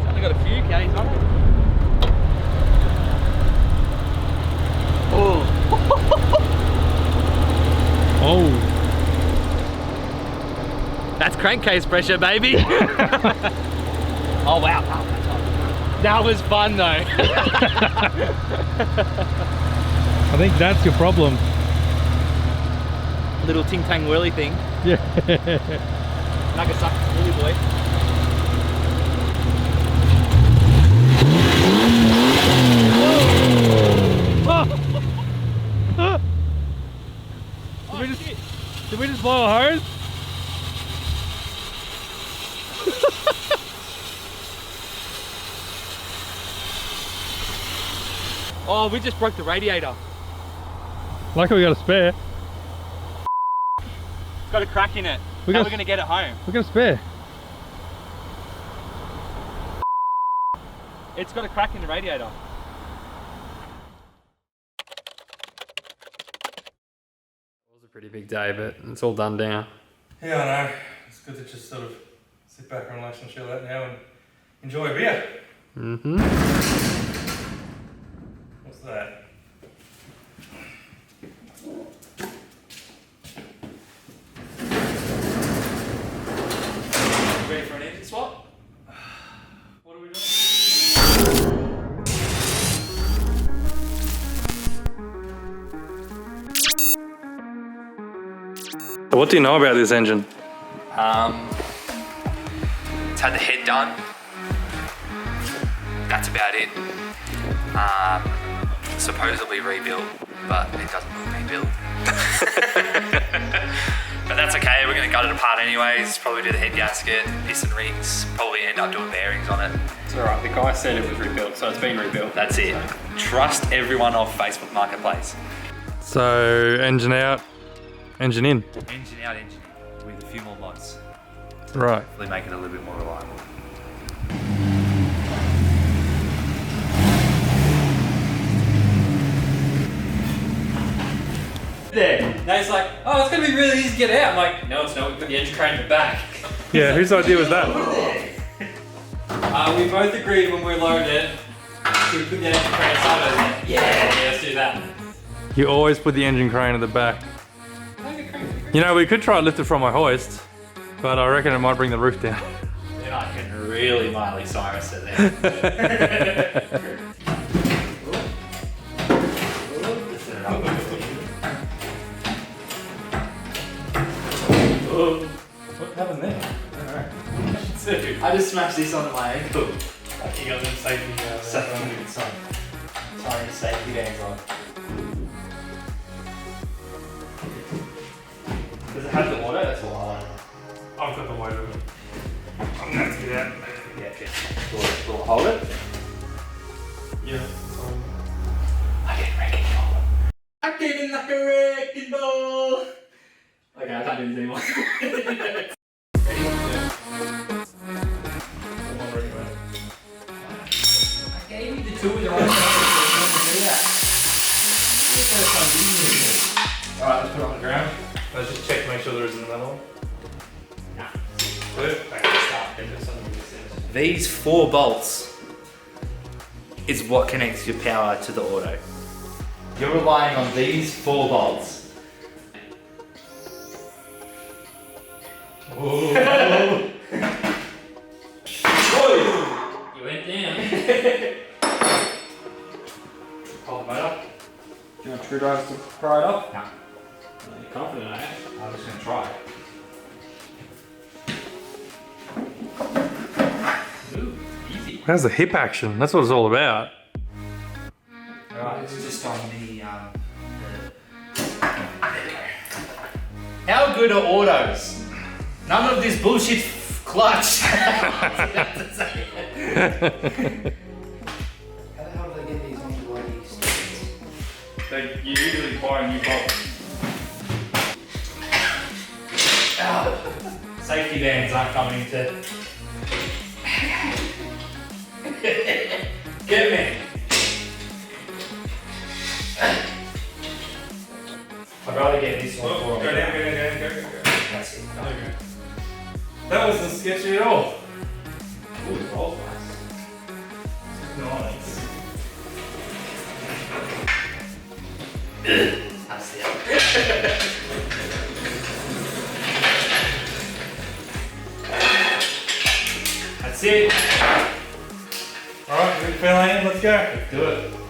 only got a few Ks on it. Oh. Oh. That's crankcase pressure, baby. Oh wow. That was fun though. I think that's your problem. Little ting tang whirly thing. Yeah. Nagasaki whirly boy. Did we just blow a hose? Oh, we just broke the radiator. Luckily we got a spare. It's got a crack in it. How are we going to get it home? We got a spare. It's got a crack in the radiator. It was a pretty big day, but it's all done now. Yeah, I know. It's good to just sort of sit back and relax and chill out now and enjoy a beer. Mm-hmm. What's that? Ready for an engine swap? What are we doing? So what do you know about this engine? It's had the head done. That's about it. Supposedly rebuilt, but it doesn't look rebuilt. But that's okay, we're gonna gut it apart anyways, probably do the head gasket, piston rings, probably end up doing bearings on it. It's alright, the guy said it was rebuilt, so it's been rebuilt. That's it. Trust everyone off Facebook Marketplace. So, engine out, engine in. Engine out, engine in, with a few more mods. Right. Hopefully make it a little bit more reliable. There. Now he's like, oh, it's going to be really easy to get out. I'm like, no, it's not. We put the engine crane in the back. Yeah, whose idea was that? We both agreed when we loaded it, we put the engine crane inside of it. Yeah, let's do that. You always put the engine crane at the back. You know, we could try to lift it from my hoist, but I reckon it might bring the roof down. Then I can really Miley Cyrus it there. What happened there? I just smashed this onto my ankle. You got them safety Sorry, safety bands on. Does it have the auto? That's all I want. I've got the weight of it. I'm gonna have to get out. Yeah, okay. We'll hold it. Yeah. I didn't reckon you hold it. I came in like a wrecking ball. Okay, I can't do this anymore. Ready? Yeah. I gave you the tools right now. Do that. Alright, let's put it on the ground. Let's just check to make sure there isn't another one. Nah. Good. These 4 bolts is what connects your power to the auto. You're relying on these 4 bolts. Whoa. You went down. Hold the motor. Do you want screwdrivers to pry it off? No. You're confident, eh? I'm just gonna try. Ooh, easy. How's the hip action? That's what it's all about. Alright, it's just on the How good are autos? None of this bullshit clutch. How the hell do they get these onto bloody You usually buy a new bolt. Safety bands aren't coming to. Get me. I'd rather get this one Oh, for go down, go down, go down, go, go, go. That's it. Okay. That wasn't sketchy at all. Ooh, it rolls nice. That's it. That's it. Alright, Fairlane, let's go. Do it.